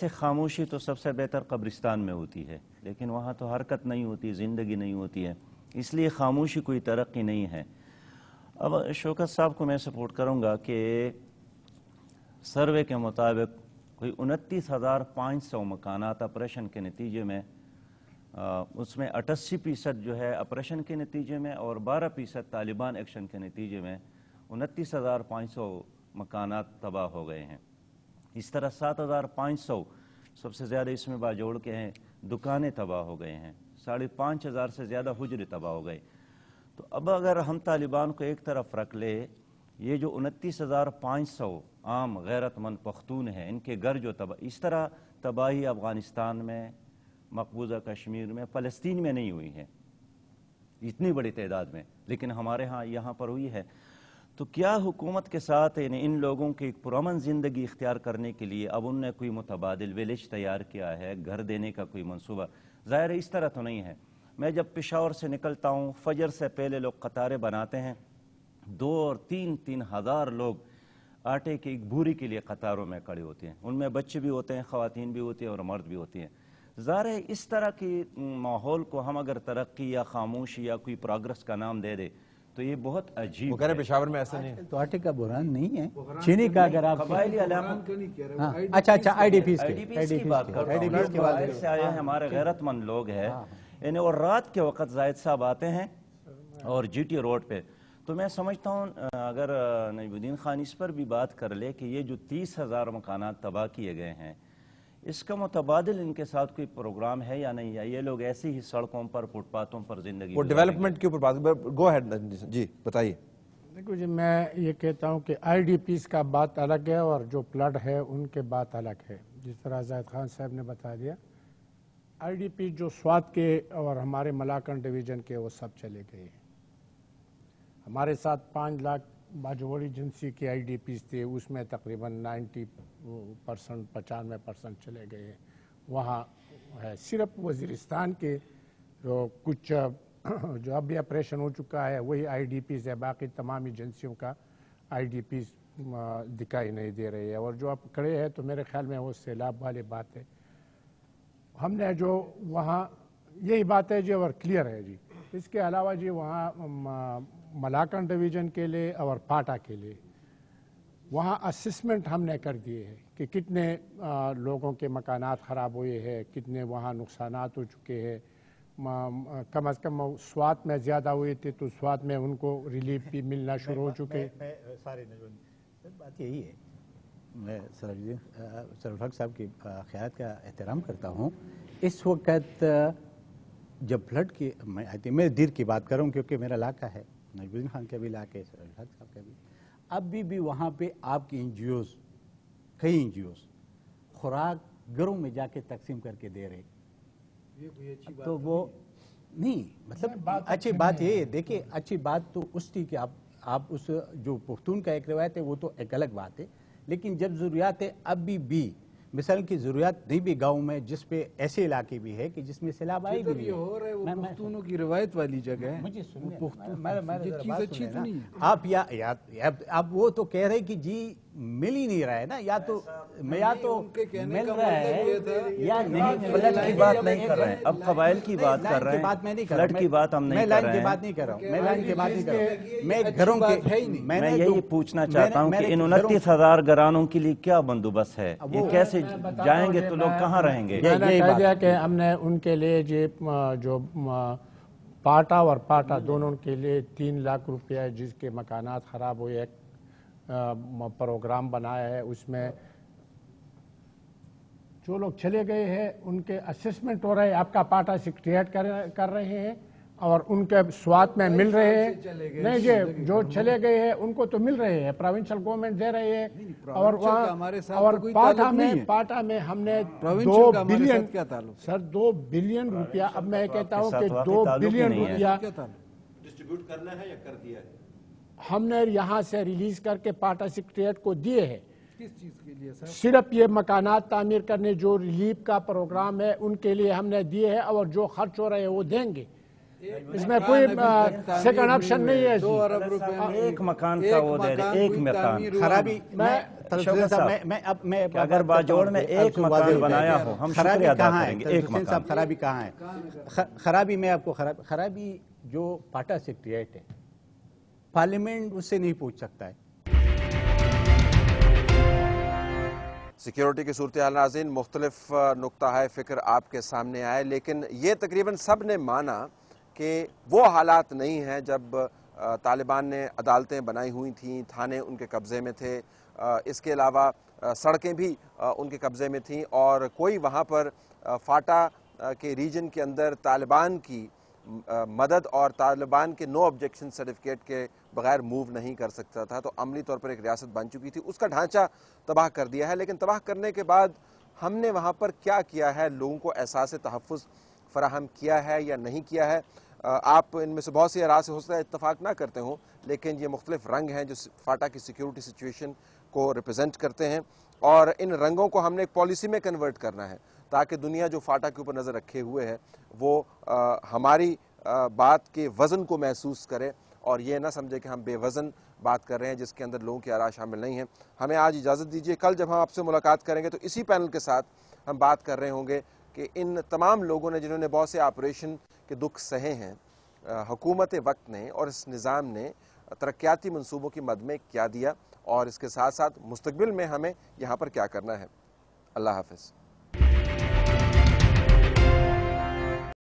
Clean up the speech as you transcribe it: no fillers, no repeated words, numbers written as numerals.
سے خاموشی تو سب سے بہتر قبرستان میں ہوتی ہے، لیکن وہاں تو حرکت نہیں ہوتی، زندگی نہیں ہوتی ہے، اس لیے خاموشی کوئی ترقی نہیں ہے۔ اب شوکت صاحب کو میں سپورٹ کروں گا کہ سروے کے مطابق کوئی 29,500 مکانات آپریشن کے نتیجے میں، اس میں 88% جو ہے آپریشن کے نتیجے میں اور 12% طالبان ایکشن کے نتیجے میں 29,500 مکانات تباہ ہو گئے ہیں۔ اس طرح 7,500 سب سے زیادہ اس میں باجوڑ کے ہیں، دکانیں تباہ ہو گئے ہیں، 5,500 سے زیادہ حجرے تباہ ہو گئے۔ تو اب اگر ہم طالبان کو ایک طرف رکھ لے، یہ جو 29,500 عام غیرت مند پختون ہیں، ان کے گھر جو اس طرح تباہی افغانستان میں، مقبوضہ کشمیر میں، فلسطین میں نہیں ہوئی ہے اتنی بڑی تعداد میں، لیکن ہمارے ہاں یہاں پر ہوئی ہے۔ تو کیا حکومت کے ساتھ ان لوگوں کی ایک پرامن زندگی اختیار کرنے کے لیے اب ان نے کوئی متبادل ویلیج تیار کیا ہے، گھر دینے کا کوئی منصوبہ؟ ظاہر ہے اس طرح تو نہیں ہے۔ میں جب پشاور سے نکلتا ہوں، فجر سے پہلے لوگ قطاریں بناتے ہیں، 2 اور 3 ہزار لوگ آٹے کی ایک بوری کے لیے قطاروں میں کھڑے ہوتے ہیں، ان میں بچے بھی ہوتے ہیں، خواتین بھی ہوتی ہیں اور مرد بھی ہوتی ہیں۔ ظاہر ہے اس طرح کی ماحول کو ہم اگر ترقی یا خاموشی یا کوئی پروگرس کا نام دے دے تو یہ بہت عجیب ہے۔ وہ کہہ رہے پشاور میں ایسا نہیں ہے، تو آٹے کا بحران نہیں ہے، چینی کا اگر آپ قبائلی علاقوں اچھا آئی ڈی پیز کی بات کر رہا ہوں، باہر سے آئے ہیں ہمارے غیرت مند لوگ ہیں، اور رات کے وقت زاہد صاحب آتے ہیں اور جی ٹی روڈ پہ، تو میں سمجھتا ہوں اگر نجیب الدین خان اس پر بھی بات کر لے کہ یہ جو 30,000 مکانات تباہ کیے گئے ہیں، اس کا متبادل ان کے ساتھ کوئی پروگرام ہے یا نہیں ہے؟ یہ لوگ ایسی ہی سڑکوں پر، فٹ پاتھوں پر زندگی وہ ڈیولپمنٹ کے اوپر بات، گو ہیڈ جی بتائیے۔ دیکھو جی، میں یہ کہتا ہوں کہ آئی ڈی پیز کا بات الگ ہے اور جو فلڈ ہے ان کے بات الگ ہے۔ جس طرح زاہد خان صاحب نے بتا دیا، آئی ڈی پیز جو سوات کے اور ہمارے ملاکنڈ ڈویژن کے وہ سب چلے گئے ہیں۔ ہمارے ساتھ 5 لاکھ باجوڑی جنسی کے آئی ڈی پیز تھے، اس میں تقریباً 90%، 95% چلے گئے ہیں۔ وہاں ہے صرف وزیرستان کے جو کچھ جو اب بھی آپریشن ہو چکا ہے وہی آئی ڈی پیز ہے، باقی تمام ایجنسیوں کا آئی ڈی پیز دکھائی نہیں دے رہے ہیں۔ اور جو آپ کھڑے ہیں تو میرے خیال میں وہ سیلاب والی بات ہے۔ ہم نے جو وہاں یہی بات ہے جی اور کلیئر ہے جی۔ اس کے علاوہ جی وہاں ملاکنڈ ڈویژن کے لیے اور پاٹا کے لیے وہاں اسسمنٹ ہم نے کر دیے ہیں کہ کتنے لوگوں کے مکانات خراب ہوئے ہیں، کتنے وہاں نقصانات ہو چکے ہیں۔ کم از کم سوات میں زیادہ ہوئے تھے تو سوات میں ان کو ریلیف بھی ملنا شروع ہو چکے۔ بات یہی ہے، میں سرولحق صاحب کی خیالات کا احترام کرتا ہوں۔ اس وقت جب فلڈ کی میں دیر کی بات کروں کیونکہ میرا علاقہ ہے، نجیب الدین خان کا بھی علاقہ ہے، سرولحق صاحب کا بھی، اب بھی وہاں پہ آپ کی این جی اوز، کئی این جی اوز خوراک گھروں میں جا کے تقسیم کر کے دے رہے، تو وہ نہیں مطلب اچھی بات یہ ہے۔ دیکھیں اچھی بات تو اس تھی کہ آپ اس جو پختون کا ایک روایت ہے وہ تو ایک الگ بات ہے، لیکن جب ضروریات ہے اب بھی مثال کی ضروریات نہیں بھی گاؤں میں، جس پہ ایسے علاقے بھی ہے کہ جس میں سیلاب آئی بھی نہیں ہو رہا ہے، وہ پختونوں کی روایت والی جگہ ہے، مجھے یہ چیز اچھی تو نہیں ہے۔ آپ وہ تو کہہ رہے کہ جی مل ہی نہیں رہا ہے نا، یا تو مل رہا ہے یا نہیں۔ فلڈ کی بات نہیں کر رہے ہیں، اب قبائل کی بات کر رہے ہیں، فلڈ کی بات ہم نہیں کر رہے ہیں۔ میں لائن کی بات نہیں کر رہا ہوں، میں لائن کی بات نہیں کر رہا ہوں، میں گھروں کے میں یہی پوچھنا چاہتا ہوں کہ ان 29,000 گھرانوں کے لیے کیا بندوبست ہے؟ یہ کیسے جائیں گے تو لوگ کہاں رہیں گے؟ میں نے کہہ دیا کہ ہم نے ان کے لیے جو پاٹا اور پاٹا دونوں کے لیے 3 لاکھ روپیہ جس کے مکانات خراب ہوئے ایک پروگرام بنایا ہے، اس میں جو لوگ چلے گئے ہیں ان کے اسسمنٹ ہو رہے ہیں، آپ کا پاٹا سیکریٹ کر رہے ہیں اور ان کے سوات میں مل رہے ہیں۔ نہیں جی، جو چلے گئے ہیں ان کو تو مل رہے ہیں، پروونشل گورنمنٹ دے رہے ہیں۔ اور پاٹا میں ہم نے 2 بلین سر 2 بلین روپیہ، اب میں کہتا ہوں کہ 2 بلین روپیہ ڈسٹریبیوٹ کرنا ہے یا کر دیا ہے؟ ہم نے یہاں سے ریلیز کر کے پاٹا سیکریٹریٹ کو دیے ہیں۔ کس چیز کے لیے سر؟ صرف یہ مکانات تعمیر کرنے جو ریلیف کا پروگرام ہے ان کے لیے ہم نے دیے ہیں، اور جو خرچ ہو رہے ہیں وہ دیں گے۔ اس میں کوئی سیکنڈ آپشن نہیں ہے. 2 ارب روپے میں ایک مکان کا وہ دے رہے، ایک مکان خرابی میں اگر باجوڑ میں ایک مکان بنایا ہو ہم شکریہ ادا کریں گے. ایک مکان خرابی کہاں ہے؟ خرابی میں آپ کو خرابی جو پاٹا سیکریٹریٹ ہے، پارلیمنٹ اس سے نہیں پوچھ سکتا ہے. سیکیورٹی کی صورتحال ناظرین مختلف نقطہ فکر آپ کے سامنے آئے، لیکن یہ تقریباً سب نے مانا کہ وہ حالات نہیں ہیں جب طالبان نے عدالتیں بنائی ہوئی تھیں، تھانے ان کے قبضے میں تھے، اس کے علاوہ سڑکیں بھی ان کے قبضے میں تھیں، اور کوئی وہاں پر فاٹا کے ریجن کے اندر طالبان کی مدد اور طالبان کے نو آبجیکشن سرٹیفکیٹ کے بغیر موو نہیں کر سکتا تھا. تو عملی طور پر ایک ریاست بن چکی تھی، اس کا ڈھانچہ تباہ کر دیا ہے. لیکن تباہ کرنے کے بعد ہم نے وہاں پر کیا کیا ہے؟ لوگوں کو احساس تحفظ فراہم کیا ہے یا نہیں کیا ہے؟ آپ ان میں سے بہت سی آراء سے ہو سکتا ہے اتفاق نہ کرتے ہوں، لیکن یہ مختلف رنگ ہیں جو فاٹا کی سیکیورٹی سچویشن کو ریپرزینٹ کرتے ہیں، اور ان رنگوں کو ہم نے ایک پالیسی میں کنورٹ کرنا ہے تاکہ دنیا جو فاٹا کے اوپر نظر رکھے ہوئے ہے وہ ہماری بات کے وزن کو محسوس کرے اور یہ نہ سمجھے کہ ہم بے وزن بات کر رہے ہیں جس کے اندر لوگوں کی آراء شامل نہیں ہیں. ہمیں آج اجازت دیجیے، کل جب ہم آپ سے ملاقات کریں گے تو اسی پینل کے ساتھ ہم بات کر رہے ہوں گے کہ ان تمام لوگوں نے جنہوں نے بہت سے آپریشن کے دکھ سہے ہیں، حکومت وقت نے اور اس نظام نے ترقیاتی منصوبوں کی مد میں کیا دیا، اور اس کے ساتھ ساتھ مستقبل میں ہمیں یہاں پر کیا کرنا ہے. اللہ حافظ.